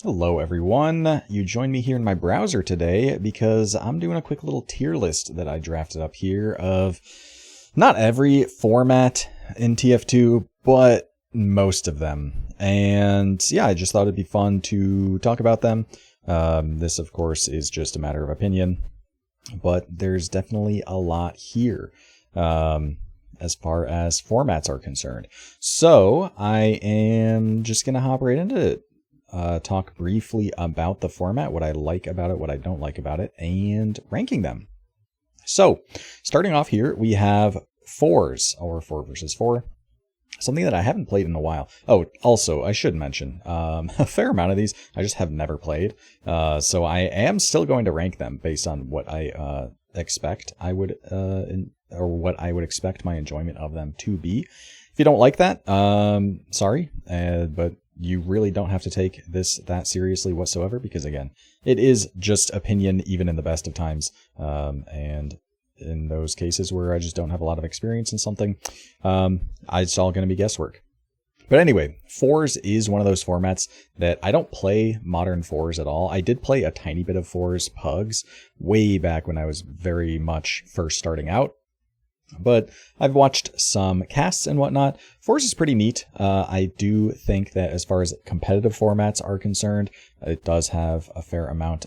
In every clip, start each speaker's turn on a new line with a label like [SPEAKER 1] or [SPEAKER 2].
[SPEAKER 1] Hello everyone, you joined me here in my browser today because I'm doing a quick little tier list that I drafted up here of not every format in TF2, but most of them. And yeah, I just thought it'd be fun to talk about them. This of course is just a matter of opinion, but there's definitely a lot here as far as formats are concerned. So I am just going to hop right into it. Talk briefly about the format, what I like about it, what I don't like about it, and ranking them. So, starting off here, we have fours, or 4 versus 4. Something that I haven't played in a while. Oh, also, I should mention, a fair amount of these I just have never played. So I am still going to rank them based on what I expect I would, or what I would expect my enjoyment of them to be. If you don't like that, sorry, but you really don't have to take this that seriously whatsoever, because again, it is just opinion even in the best of times. And in those cases where I just don't have a lot of experience in something, it's all going to be guesswork. But anyway, fours is one of those formats that I don't play modern fours at all. I did play a tiny bit of fours pugs way back when I was very much first starting out. But I've watched some casts and whatnot. Fours is pretty neat. I do think that as far as competitive formats are concerned, it does have a fair amount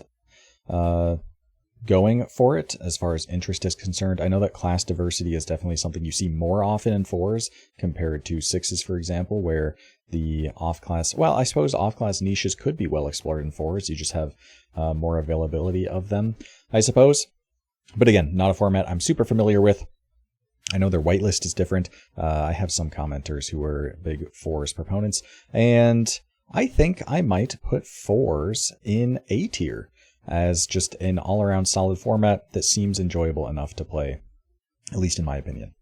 [SPEAKER 1] going for it as far as interest is concerned. I know that class diversity is definitely something you see more often in fours compared to sixes, for example, where the off-class, well, I suppose off-class niches could be well explored in fours. You just have more availability of them, I suppose. But again, not a format I'm super familiar with. I know their whitelist is different. I have some commenters who are big fours proponents, and I think I might put fours in A tier as just an all-around solid format that seems enjoyable enough to play, at least in my opinion.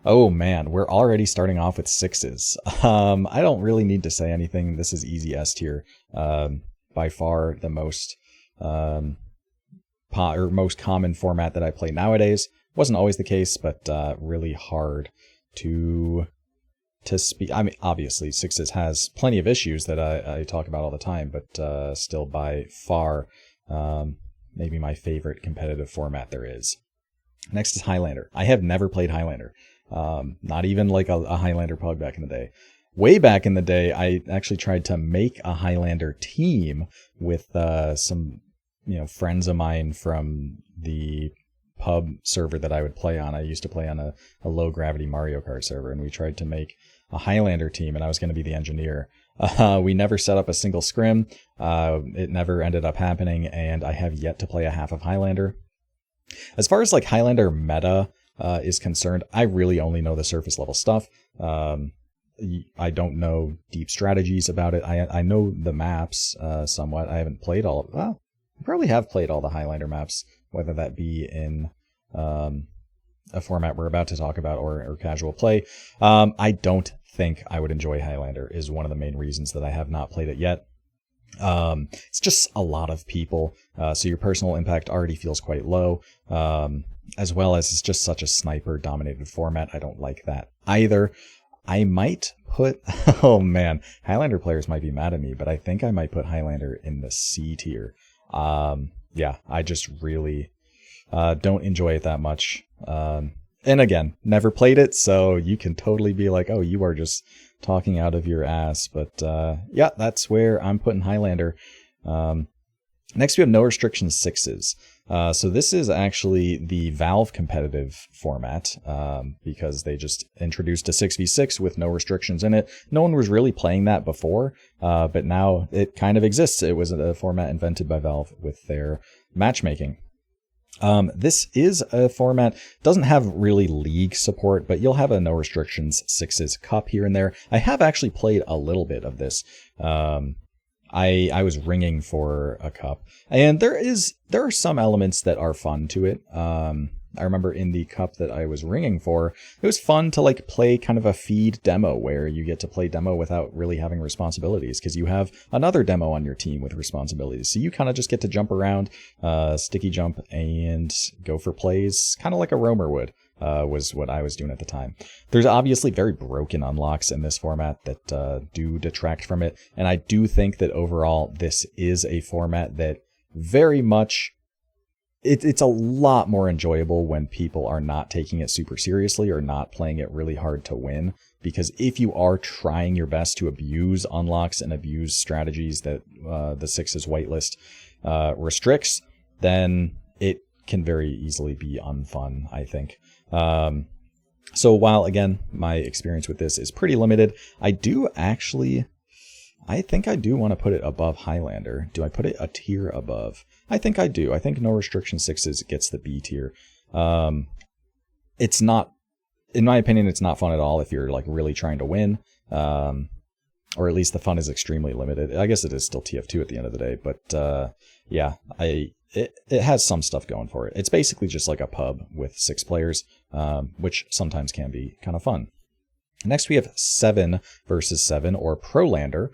[SPEAKER 1] Oh man, we're already starting off with sixes. I don't really need to say anything. This is easy S tier. By far the most most common format that I play nowadays. Wasn't always the case, but really hard to speak. I mean, obviously, sixes has plenty of issues that I talk about all the time, but still by far maybe my favorite competitive format there is. Next is Highlander. I have never played Highlander. Not even like a Highlander pug back in the day. Way back in the day, I actually tried to make a Highlander team with some friends of mine from the pub server that I would play on. I used to play on a low gravity Mario Kart server, and we tried to make a Highlander team, and I was going to be the engineer. We never set up a single scrim. It never ended up happening, and I have yet to play a half of Highlander. As far as like Highlander meta is concerned, I really only know the surface level stuff. I don't know deep strategies about it. I know the maps somewhat. I haven't played all of them. Well, I probably have played all the Highlander maps, whether that be in a format we're about to talk about or casual play. I don't think I would enjoy Highlander is one of the main reasons that I have not played it yet. It's just a lot of people, so your personal impact already feels quite low, as well as it's just such a sniper-dominated format. I don't like that either. I might put, oh man, Highlander players might be mad at me, but I think I might put Highlander in the C tier. Yeah, I just really don't enjoy it that much. And again, never played it, so you can totally be like, oh, you are just talking out of your ass. But yeah, that's where I'm putting Highlander. Next, we have No Restrictions sixes. So this is actually the Valve competitive format because they just introduced a 6v6 with no restrictions in it. No one was really playing that before, but now it kind of exists. It was a format invented by Valve with their matchmaking. This is a format, doesn't have really league support, but you'll have a no restrictions sixes cup here and there. I have actually played a little bit of this. I was ringing for a cup, and there are some elements that are fun to it. I remember in the cup that I was ringing for, it was fun to like play kind of a feed demo where you get to play demo without really having responsibilities because you have another demo on your team with responsibilities. So you kind of just get to jump around, sticky jump, and go for plays, kind of like a roamer would. was what I was doing at the time. There's obviously very broken unlocks in this format that do detract from it, and I do think that overall this is a format that very much it's a lot more enjoyable when people are not taking it super seriously or not playing it really hard to win. Because if you are trying your best to abuse unlocks and abuse strategies that the Six's whitelist restricts, then it can very easily be unfun, I think. So while, again, my experience with this is pretty limited, I think I do want to put it above Highlander. Do I put it a tier above? I think I do. I think No Restriction Sixes gets the B tier. It's not, in my opinion, it's not fun at all if you're like really trying to win. Or at least the fun is extremely limited. I guess it is still TF2 at the end of the day, but yeah, it has some stuff going for it. It's basically just like a pub with 6 players, which sometimes can be kind of fun. Next, we have 7 versus 7, or Prolander.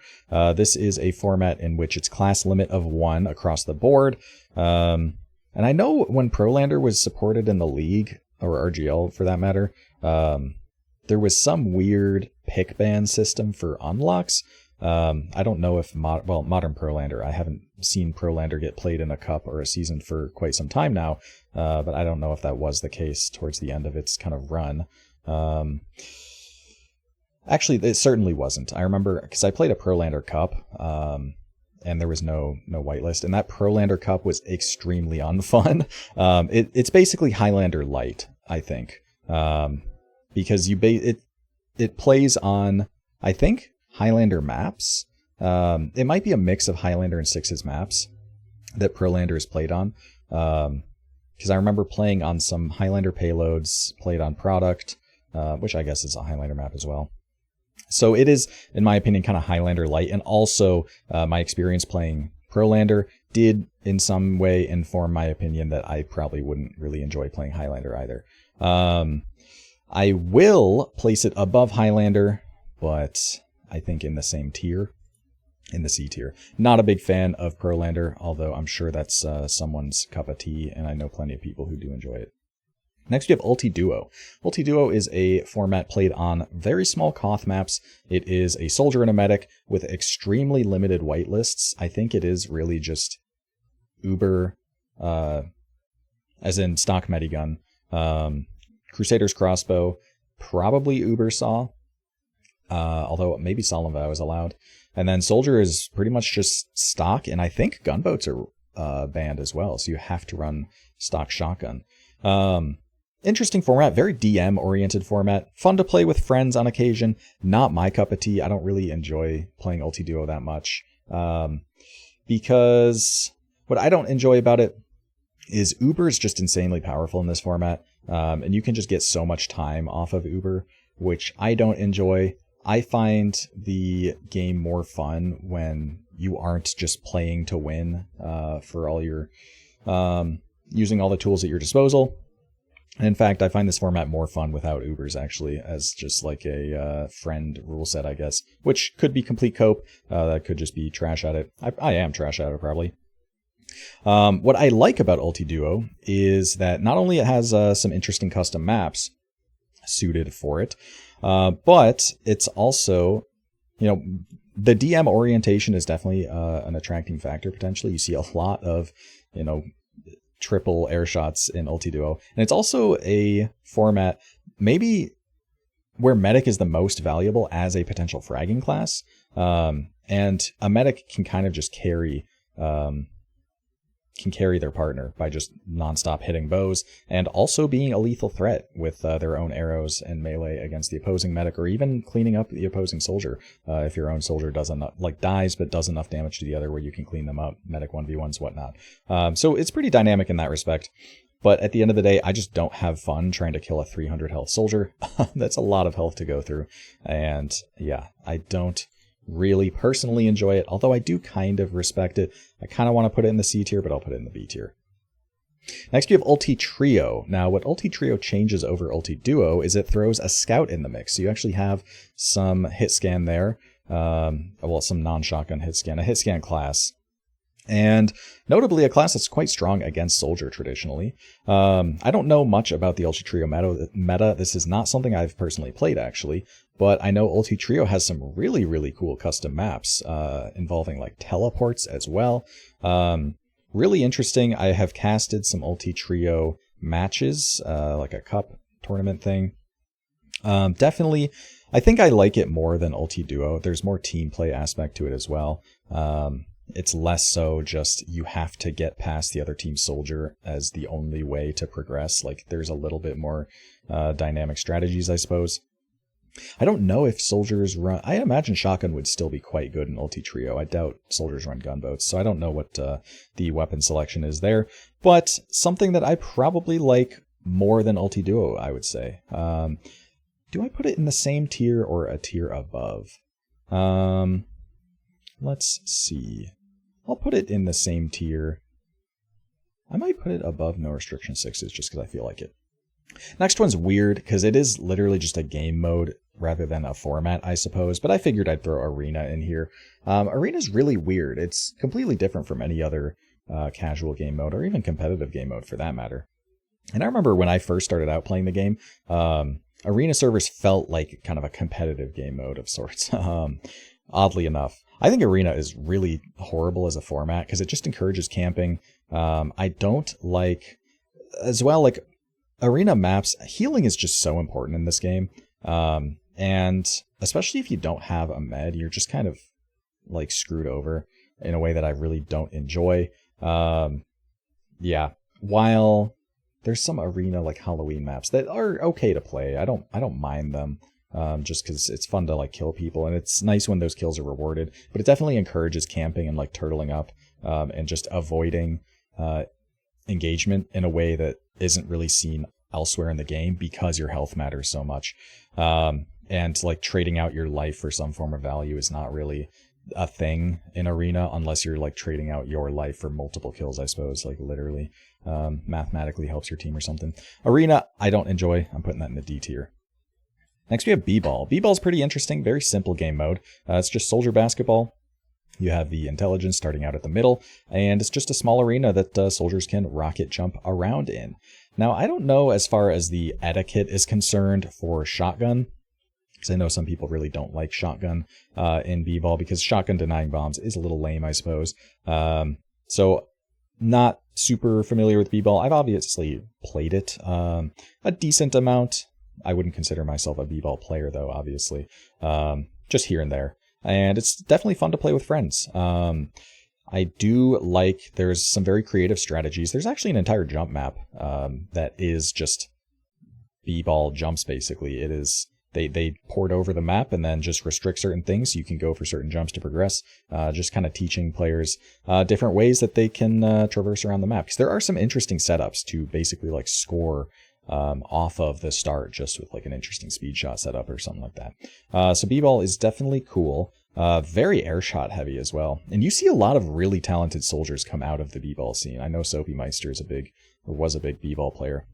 [SPEAKER 1] This is a format in which it's class limit of 1 across the board. And I know when Prolander was supported in the league, or RGL for that matter, there was some weird pick ban system for unlocks. I don't know if, Modern Prolander, I haven't seen Prolander get played in a cup or a season for quite some time now, but I don't know if that was the case towards the end of its kind of run. Actually, it certainly wasn't. I remember, because I played a Prolander Cup, and there was no whitelist, and that Prolander Cup was extremely unfun. It's basically Highlander Light, I think, because it plays on, I think, Highlander maps. It might be a mix of Highlander and Sixes maps that Prolander is played on, because I remember playing on some Highlander payloads, played on Product, which I guess is a Highlander map as well. So it is, in my opinion, kind of Highlander light, and also my experience playing Prolander did in some way inform my opinion that I probably wouldn't really enjoy playing Highlander either. I will place it above Highlander, but I think in the same tier, in the C tier. Not a big fan of Prolander, although I'm sure that's someone's cup of tea, and I know plenty of people who do enjoy it. Next, we have Ultiduo. Ultiduo is a format played on very small Koth maps. It is a soldier and a medic with extremely limited whitelists. I think it is really just Uber, as in stock medigun, Crusader's crossbow, probably Uber saw, although maybe Solemn Vow is allowed. And then soldier is pretty much just stock, and I think gunboats are banned as well, so you have to run stock shotgun. Interesting format, very DM-oriented format. Fun to play with friends on occasion. Not my cup of tea. I don't really enjoy playing Ultiduo that much. Because what I don't enjoy about it is Uber is just insanely powerful in this format. And you can just get so much time off of Uber, which I don't enjoy. I find the game more fun when you aren't just playing to win for all your... using all the tools at your disposal. And in fact, I find this format more fun without Ubers, actually, as just like a friend rule set, I guess, which could be complete cope. That could just be trash at it. I am trash at it, probably. What I like about Ultiduo is that not only it has some interesting custom maps suited for it, but it's also, the DM orientation is definitely an attracting factor, potentially. You see a lot of, triple air shots in Ultiduo. And it's also a format maybe where medic is the most valuable as a potential fragging class. And a medic can kind of just carry their partner by just nonstop hitting bows and also being a lethal threat with their own arrows and melee against the opposing medic, or even cleaning up the opposing soldier if your own soldier dies but does enough damage to the other where you can clean them up, medic 1v1s, whatnot. So it's pretty dynamic in that respect. But at the end of the day, I just don't have fun trying to kill a 300 health soldier. That's a lot of health to go through. And yeah, I don't really personally enjoy it, although I do kind of respect it. I kind of want to put it in the C tier, but I'll put it in the B tier. Next, we have Ultitrio. Now, what Ultitrio changes over Ultiduo is it throws a scout in the mix. So you actually have some hit scan there. Some non-shotgun hit scan, a hit scan class. And notably, a class that's quite strong against Soldier traditionally. I don't know much about the Ultitrio meta. This is not something I've personally played, actually. But I know Ultitrio has some really, really cool custom maps involving like teleports as well. Really interesting. I have casted some Ultitrio matches, like a cup tournament thing. Definitely, I think I like it more than Ultiduo. There's more team play aspect to it as well. It's less so just you have to get past the other team's soldier as the only way to progress. Like there's a little bit more dynamic strategies, I suppose. I don't know if soldiers run... I imagine shotgun would still be quite good in Ultitrio. I doubt soldiers run gunboats, so I don't know what the weapon selection is there. But something that I probably like more than Ultiduo, I would say. Do I put it in the same tier or a tier above? Let's see. I'll put it in the same tier. I might put it above No Restriction 6s just because I feel like it. Next one's weird because it is literally just a game mode rather than a format, I suppose. But I figured I'd throw Arena in here. Arena's really weird. It's completely different from any other casual game mode or even competitive game mode for that matter. And I remember when I first started out playing the game, Arena servers felt like kind of a competitive game mode of sorts, oddly enough. I think Arena is really horrible as a format because it just encourages camping. I don't like, as well, like Arena maps, healing is just so important in this game. And especially if you don't have a med, you're just kind of like screwed over in a way that I really don't enjoy. Yeah, while there's some Arena like Halloween maps that are okay to play. I don't mind them. Just because it's fun to like kill people, and it's nice when those kills are rewarded, but it definitely encourages camping and like turtling up and just avoiding engagement in a way that isn't really seen elsewhere in the game because your health matters so much. And like trading out your life for some form of value is not really a thing in Arena unless you're like trading out your life for multiple kills, I suppose, like literally mathematically helps your team or something. Arena, I don't enjoy. I'm putting that in the D tier. Next we have Bball. Bball's pretty interesting, very simple game mode. It's just soldier basketball. You have the intelligence starting out at the middle, and it's just a small arena that soldiers can rocket jump around in. Now, I don't know as far as the etiquette is concerned for shotgun, because I know some people really don't like shotgun in Bball, because shotgun denying bombs is a little lame, I suppose. So not super familiar with Bball. I've obviously played it a decent amount. I wouldn't consider myself a Bball player, though, obviously. Just here and there. And it's definitely fun to play with friends. I do like, there's some very creative strategies. There's actually an entire jump map that is just Bball jumps, basically. It is, they port over the map and then just restrict certain things so you can go for certain jumps to progress. Just kind of teaching players different ways that they can traverse around the map. Because there are some interesting setups to basically like score off of the start, just with like an interesting speed shot setup or something like that. So Bball is definitely cool. Very air shot heavy as well. And you see a lot of really talented soldiers come out of the Bball scene. I know Soapy Meister is was a big Bball player.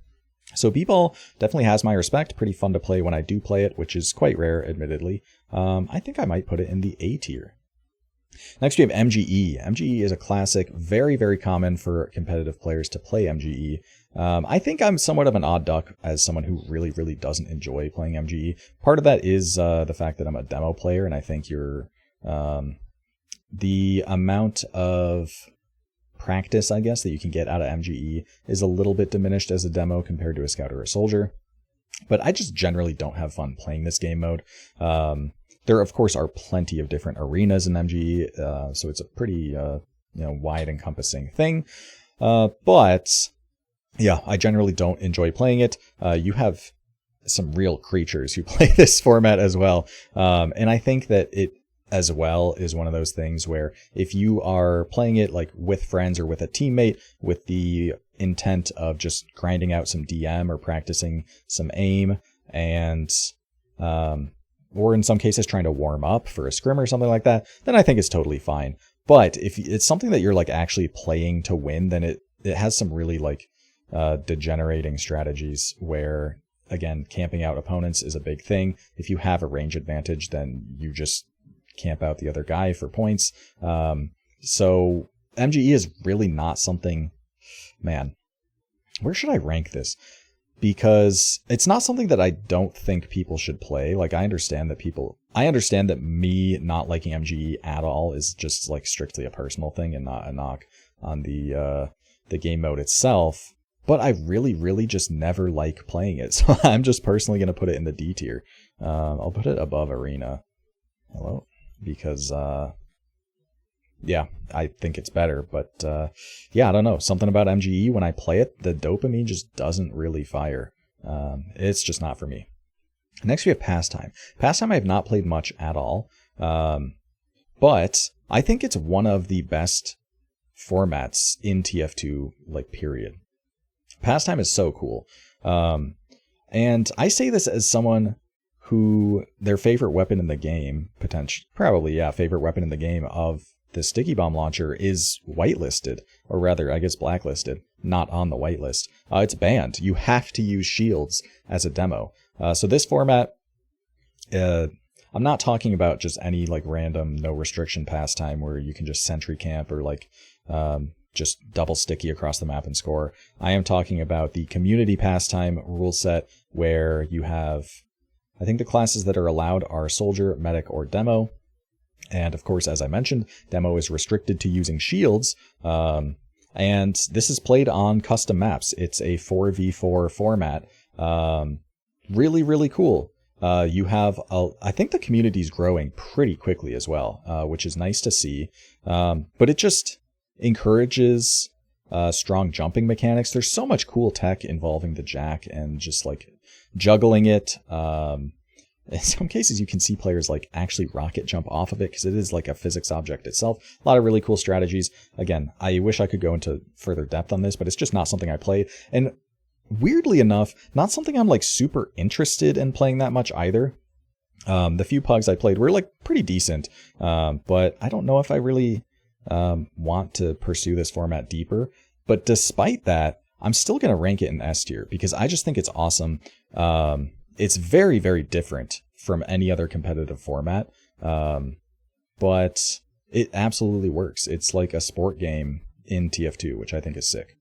[SPEAKER 1] So Bball definitely has my respect. Pretty fun to play when I do play it, which is quite rare, admittedly. I think I might put it in the A tier. Next we have MGE. MGE is a classic, very, very common for competitive players to play MGE. I think I'm somewhat of an odd duck as someone who really, really doesn't enjoy playing MGE. Part of that is the fact that I'm a demo player, and I think the amount of practice, I guess, that you can get out of MGE is a little bit diminished as a demo compared to a scout or a soldier. But I just generally don't have fun playing this game mode. There, of course, are plenty of different arenas in MGE, so it's a pretty wide encompassing thing. But yeah, I generally don't enjoy playing it. You have some real creatures who play this format as well. And I think that it as well is one of those things where if you are playing it like with friends or with a teammate with the intent of just grinding out some DM or practicing some aim and or in some cases trying to warm up for a scrim or something like that, then I think it's totally fine. But if it's something that you're like actually playing to win, then it has some really like degenerating strategies where, again, camping out opponents is a big thing. If you have a range advantage, then you just camp out the other guy for points. So MGE is really not something, man, where should I rank this? Because it's not something that I don't think people should play. Like, I understand that me not liking MGE at all is just like strictly a personal thing and not a knock on the game mode itself. But I really just never like playing it. So I'm just personally going to put it in the D tier. I'll put it above Arena. Hello? Because, yeah, I think it's better. But, yeah, I don't know. Something about MGE, when I play it, the dopamine just doesn't really fire. It's just not for me. Next, we have Passtime. Passtime I have not played much at all. But I think it's one of the best formats in TF2, like, period. Passtime is so cool. And I say this as someone who their favorite weapon in the game, favorite weapon in the game of the sticky bomb launcher is whitelisted, or rather, I guess blacklisted, not on the whitelist. It's banned. You have to use shields as a demo. So this format, I'm not talking about just any like random no restriction pastime where you can just sentry camp or like just double sticky across the map and score. I am talking about the community pastime rule set where you have, I think the classes that are allowed are soldier, medic, or demo. And of course, as I mentioned, demo is restricted to using shields. And this is played on custom maps. It's a 4v4 format. Really cool. You have, I think the community is growing pretty quickly as well, which is nice to see. But it just encourages strong jumping mechanics. There's so much cool tech involving the jack and just like juggling it. In some cases, you can see players like actually rocket jump off of it because it is like a physics object itself. A lot of really cool strategies. Again, I wish I could go into further depth on this, but it's just not something I play. And weirdly enough, not something I'm like super interested in playing that much either. The few pugs I played were like pretty decent, but I don't know if I really want to pursue this format deeper. But despite that, I'm still going to rank it in S tier because I just think it's awesome. It's very different from any other competitive format, but it absolutely works. It's like a sport game in TF2, which I think is sick.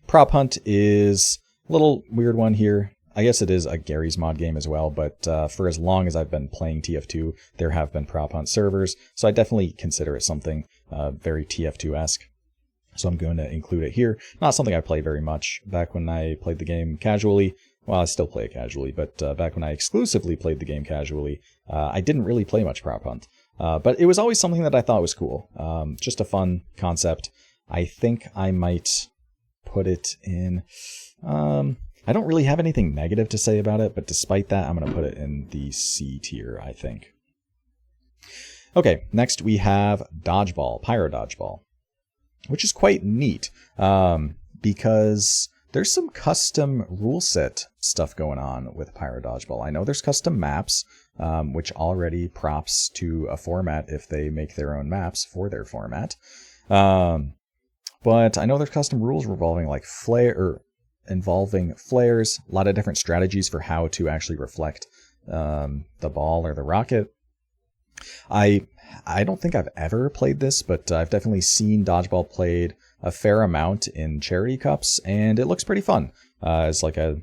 [SPEAKER 1] Prop Hunt is a little weird one here. I guess it is a Gary's Mod game as well, but for as long as I've been playing TF2, there have been Prop Hunt servers, so I definitely consider it something very TF2-esque. So I'm going to include it here. Not something I played very much back when I played the game casually. Well, I still play it casually, but back when I exclusively played the game casually, I didn't really play much Prop Hunt. But it was always something that I thought was cool. Just a fun concept. I think I might put it in... I don't really have anything negative to say about it, but despite that, I'm going to put it in the C tier, I think. Okay, next we have Dodgeball, Pyro Dodgeball, which is quite neat because... there's some custom rule set stuff going on with Pyro Dodgeball. I know there's custom maps, which already props to a format if they make their own maps for their format. But I know there's custom rules involving like flares, a lot of different strategies for how to actually reflect the ball or the rocket. I don't think I've ever played this, but I've definitely seen Dodgeball played a fair amount in charity cups, and it looks pretty fun. It's like a,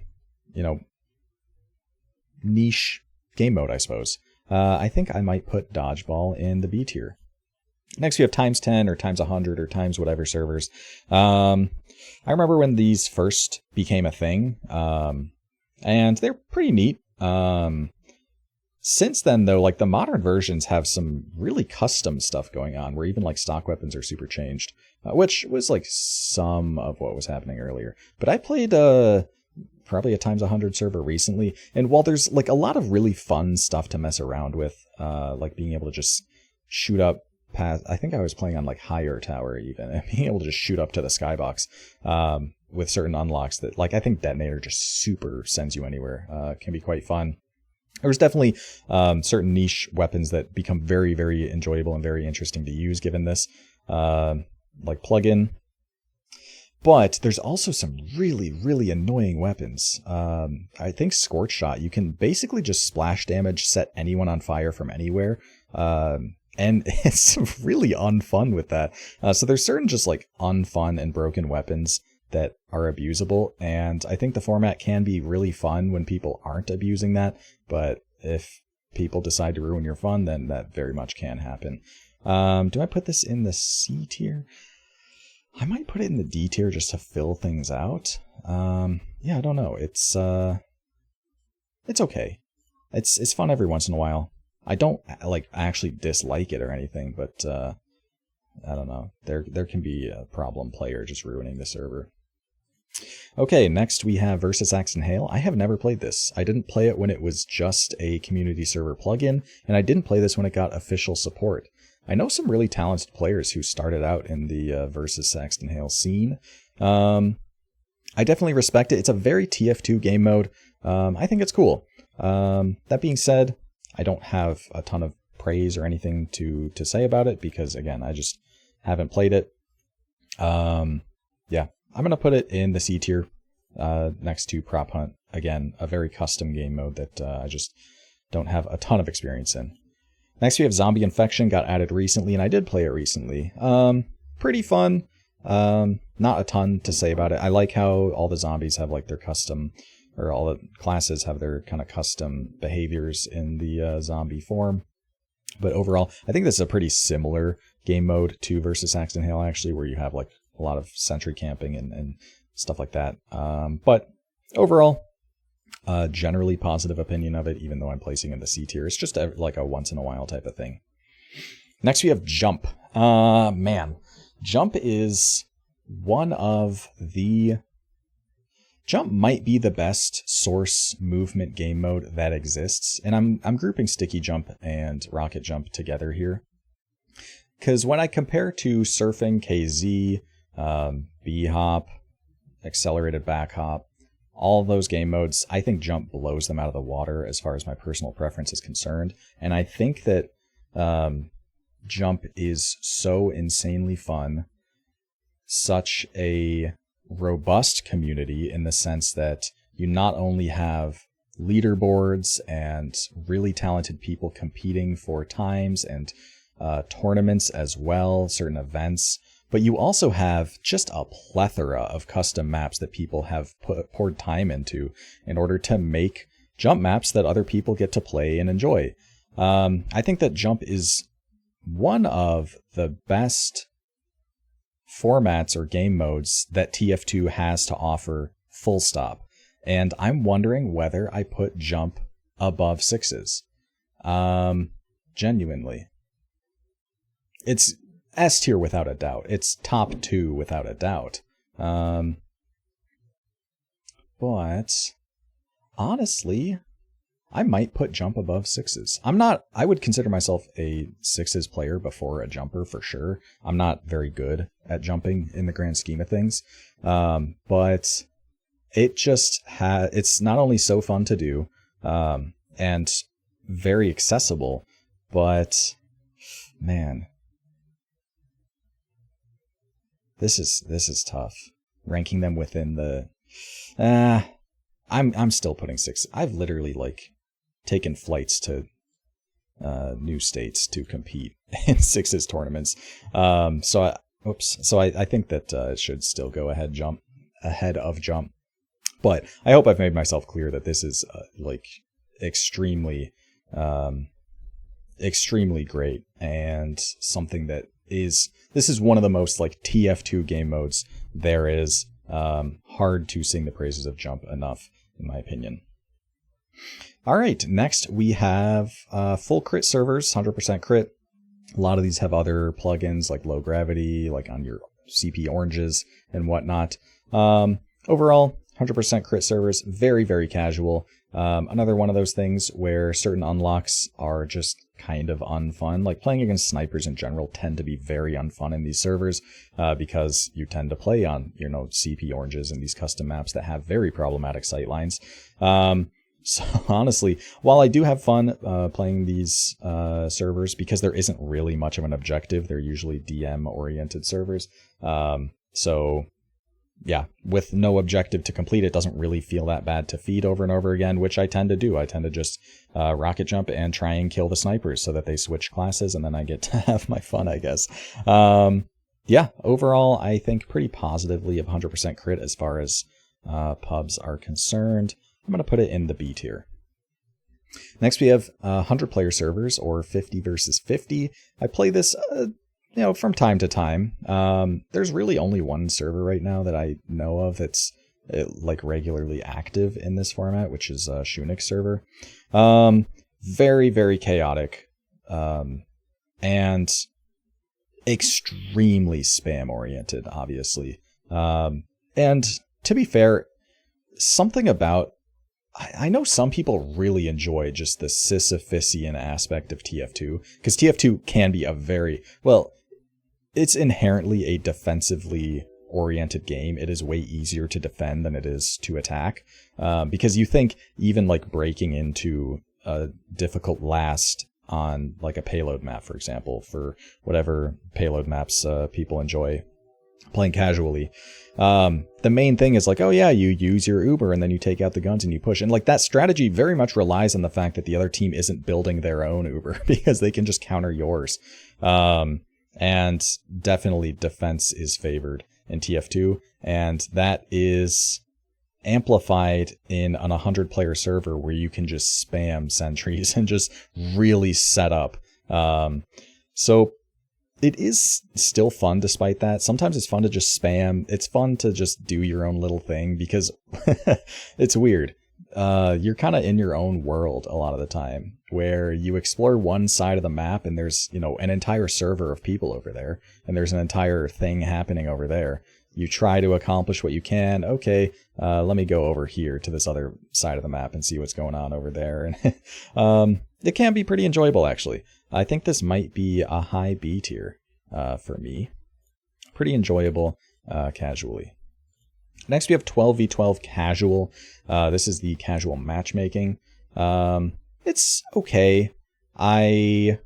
[SPEAKER 1] niche game mode, I suppose. I think I might put Dodgeball in the B tier. Next, we have times 10 or times 100 or times whatever servers. I remember when these first became a thing, and they're pretty neat. Since then, though, like the modern versions have some really custom stuff going on where even like stock weapons are super changed, which was like some of what was happening earlier. But I played probably a times 100 server recently, and while there's like a lot of really fun stuff to mess around with, like being able to just shoot up past, I think I was playing on like higher tower even, and being able to just shoot up to the skybox with certain unlocks that like I think detonator just super sends you anywhere, can be quite fun. There's definitely certain niche weapons that become very enjoyable and very interesting to use given this, like plug-in. But there's also some really annoying weapons. I think Scorch Shot, you can basically just splash damage, set anyone on fire from anywhere. And And it's really unfun with that. So there's certain just like unfun and broken weapons that are abusable. And I think the format can be really fun when people aren't abusing that. But if people decide to ruin your fun, then that very much can happen. Do I put this in the C tier? I might put it in the D tier just to fill things out. Yeah, I don't know. It's okay. It's fun every once in a while. I don't like actually dislike it or anything, but I don't know. There can be a problem player just ruining the server. Okay, next we have Versus Axe and Hail. I have never played this. I didn't play it when it was just a community server plugin, and I didn't play this when it got official support. I know some really talented players who started out in the Versus Axe and Hail scene. I definitely respect it. It's a very TF2 game mode. I think it's cool. That being said, I don't have a ton of praise or anything to say about it because, again, I just haven't played it. Yeah, I'm going to put it in the C tier next to Prop Hunt. Again, a very custom game mode that I just don't have a ton of experience in. Next, we have Zombie Infection, got added recently, and I did play it recently. Pretty fun. Not a ton to say about it. I like how all the zombies have like their custom, or all the classes have their kind of custom behaviors in the zombie form. But overall, I think this is a pretty similar game mode to Versus Axe and Hail, actually, where you have like a lot of sentry camping and stuff like that. But overall, generally positive opinion of it, even though I'm placing in the C tier. It's just like a once in a while type of thing. Next, we have Jump. Man, Jump is one of the... Jump might be the best source movement game mode that exists, and I'm grouping Sticky Jump and Rocket Jump together here. Because when I compare to Surfing, KZ, B-Hop, Accelerated Back Hop, all those game modes, I think Jump blows them out of the water as far as my personal preference is concerned. And I think that Jump is so insanely fun, such a robust community in the sense that you not only have leaderboards and really talented people competing for times and tournaments as well, certain events, but you also have just a plethora of custom maps that people have poured time into in order to make Jump maps that other people get to play and enjoy. I think that Jump is one of the best formats or game modes that TF2 has to offer, full stop. And I'm wondering whether I put Jump above Sixes. Genuinely. It's S tier without a doubt. It's top 2 without a doubt. But honestly, I might put Jump above Sixes. I would consider myself a Sixes player before a jumper for sure. I'm not very good at jumping in the grand scheme of things. But it just it's not only so fun to do, and very accessible, but man, this is tough. Ranking them within the, I'm still putting Six. I've literally taken flights to new states to compete in Sixes tournaments. So I think that it should still go ahead of Jump. But I hope I've made myself clear that this is extremely great, and something that this is one of the most TF2 game modes there is. Hard to sing the praises of Jump enough, in my opinion. All right, next we have full crit servers, 100% crit. A lot of these have other plugins like low gravity, like on your CP oranges and whatnot. Overall, 100% crit servers, very, very casual. Another one of those things where certain unlocks are just kind of unfun. Like playing against snipers in general tend to be very unfun in these servers because you tend to play on, CP oranges and these custom maps that have very problematic sightlines. So honestly, while I do have fun playing these servers, because there isn't really much of an objective, they're usually DM-oriented servers. So yeah, with no objective to complete, it doesn't really feel that bad to feed over and over again, which I tend to do. I tend to just rocket jump and try and kill the snipers so that they switch classes, and then I get to have my fun, I guess. Yeah, overall, I think pretty positively of 100% crit as far as pubs are concerned. I'm going to put it in the B tier. Next, we have 100-player servers, or 50 versus 50. I play this from time to time. There's really only one server right now that I know of that's like regularly active in this format, which is a Shunik's server. Very, very chaotic, and extremely spam oriented, obviously. And to be fair, something about, I know some people really enjoy just the Sisyphusian aspect of TF2, because TF2 can be a very, well, it's inherently a defensively oriented game. It is way easier to defend than it is to attack, because you think even like breaking into a difficult last on like a payload map, for example, for whatever payload maps people enjoy playing casually. The main thing is like, oh yeah, you use your Uber and then you take out the guns and you push. And like that strategy very much relies on the fact that the other team isn't building their own Uber because they can just counter yours. And definitely defense is favored in TF2. And that is amplified in an 100-player server where you can just spam sentries and just really set up. So it is still fun despite that. Sometimes it's fun to just spam. It's fun to just do your own little thing because it's weird. You're kind of in your own world a lot of the time where you explore one side of the map and there's, an entire server of people over there and there's an entire thing happening over there. You try to accomplish what you can. Okay, let me go over here to this other side of the map and see what's going on over there. And it can be pretty enjoyable, actually. I think this might be a high B tier for me. Pretty enjoyable casually. Next, we have 12v12 casual. This is the casual matchmaking. It's okay. I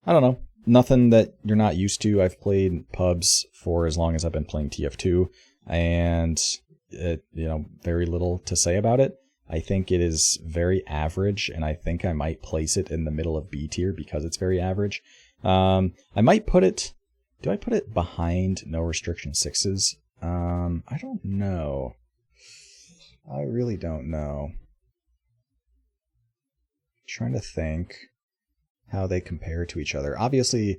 [SPEAKER 1] don't know. Nothing that you're not used to. I've played pubs for as long as I've been playing TF2, and very little to say about it. I think it is very average, and I think I might place it in the middle of B tier because it's very average. I might put it... Do I put it behind No Restriction 6s? I don't know. I really don't know. Trying to think how they compare to each other. Obviously,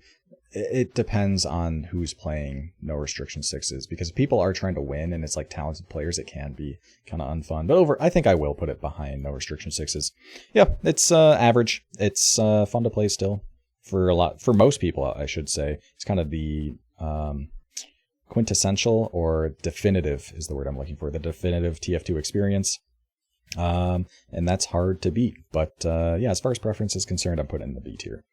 [SPEAKER 1] it depends on who's playing No Restriction 6s, because if people are trying to win and it's like talented players, it can be kind of unfun. But I think I will put it behind No Restriction 6s. Yeah, it's average. It's fun to play still for most people, I should say. It's kind of the quintessential or definitive is the word I'm looking for, the definitive TF2 experience. And that's hard to beat. But yeah, as far as preference is concerned, I'm putting it in the B tier.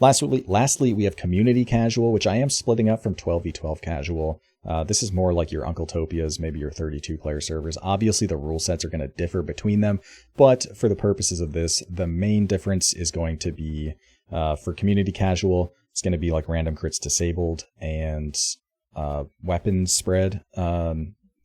[SPEAKER 1] Lastly, we have community casual, which I am splitting up from 12v12 casual. This is more like your Uncle Topias, maybe your 32-player servers. Obviously, the rule sets are going to differ between them, but for the purposes of this, the main difference is going to be for community casual, it's going to be like random crits disabled and weapon spread,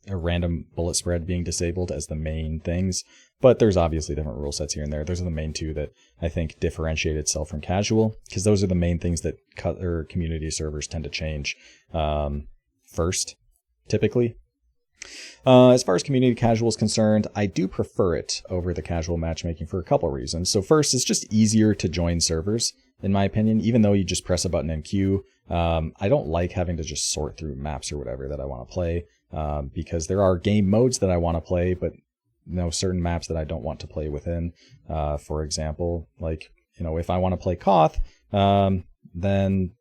[SPEAKER 1] a random bullet spread being disabled as the main things. But there's obviously different rule sets here and there. Those are the main two that I think differentiate itself from casual, because those are the main things that community servers tend to change first, typically. As far as community casual is concerned, I do prefer it over the casual matchmaking for a couple reasons. So first, it's just easier to join servers, in my opinion, even though you just press a button and queue. I don't like having to just sort through maps or whatever that I want to play, because there are game modes that I want to play, but certain maps that I don't want to play within. For example, like, if I want to play Koth, then,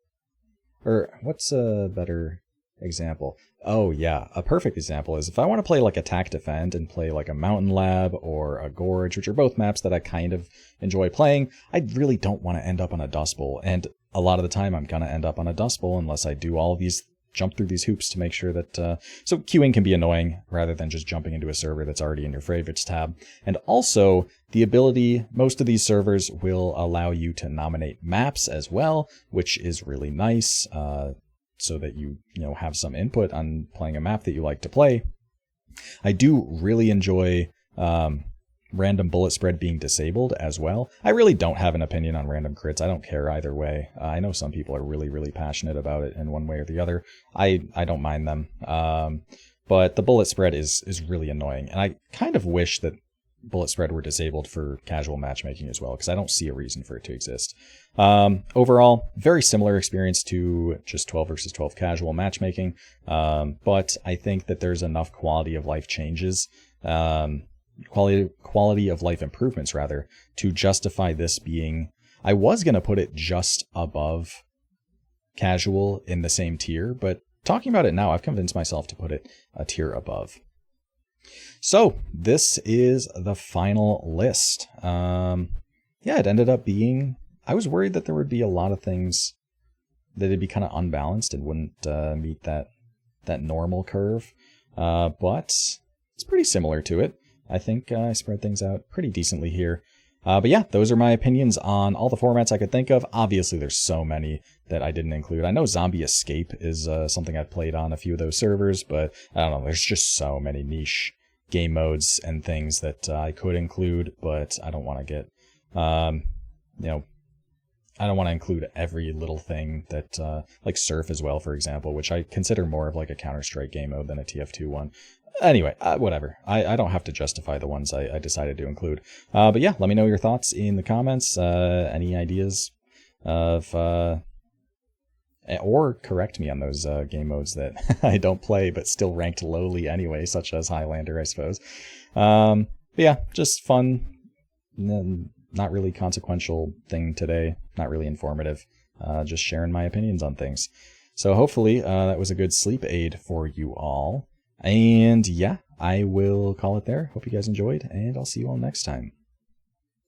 [SPEAKER 1] or what's a better example? Oh yeah, a perfect example is if I want to play like Attack Defend and play like a Mountain Lab or a Gorge, which are both maps that I kind of enjoy playing, I really don't want to end up on a Dust Bowl. And a lot of the time I'm going to end up on a Dust Bowl unless I do all of these, jump through these hoops to make sure that, so queuing can be annoying rather than just jumping into a server that's already in your favorites tab. And also the ability, most of these servers will allow you to nominate maps as well, which is really nice. so that you have some input on playing a map that you like to play. I do really enjoy random bullet spread being disabled as well. I really don't have an opinion on random crits. I don't care either way. I know some people are really, really passionate about it in one way or the other. I don't mind them. But the bullet spread is really annoying. And I kind of wish that bullet spread were disabled for casual matchmaking as well, because I don't see a reason for it to exist. Overall, very similar experience to just 12 versus 12 casual matchmaking. But I think that there's enough quality of life changes, quality of life improvements rather, to justify this being, I was going to put it just above casual in the same tier, but talking about it now, I've convinced myself to put it a tier above. So this is the final list. Yeah, it ended up being, I was worried that there would be a lot of things that it'd be kind of unbalanced and wouldn't meet that normal curve. But it's pretty similar to it. I think I spread things out pretty decently here. But yeah, those are my opinions on all the formats I could think of. Obviously, there's so many that I didn't include. I know Zombie Escape is something I've played on a few of those servers, but I don't know, there's just so many niche game modes and things that I could include, but I don't want to get, I don't want to include every little thing that, like Surf as well, for example, which I consider more of like a Counter-Strike game mode than a TF2 one. Anyway, whatever. I don't have to justify the ones I decided to include. But yeah, let me know your thoughts in the comments. Any ideas of, or correct me on those game modes that I don't play but still ranked lowly anyway, such as Highlander, I suppose. But yeah, just fun, not really consequential thing today, not really informative, just sharing my opinions on things. So hopefully that was a good sleep aid for you all. And yeah, I will call it there. Hope you guys enjoyed, and I'll see you all next time.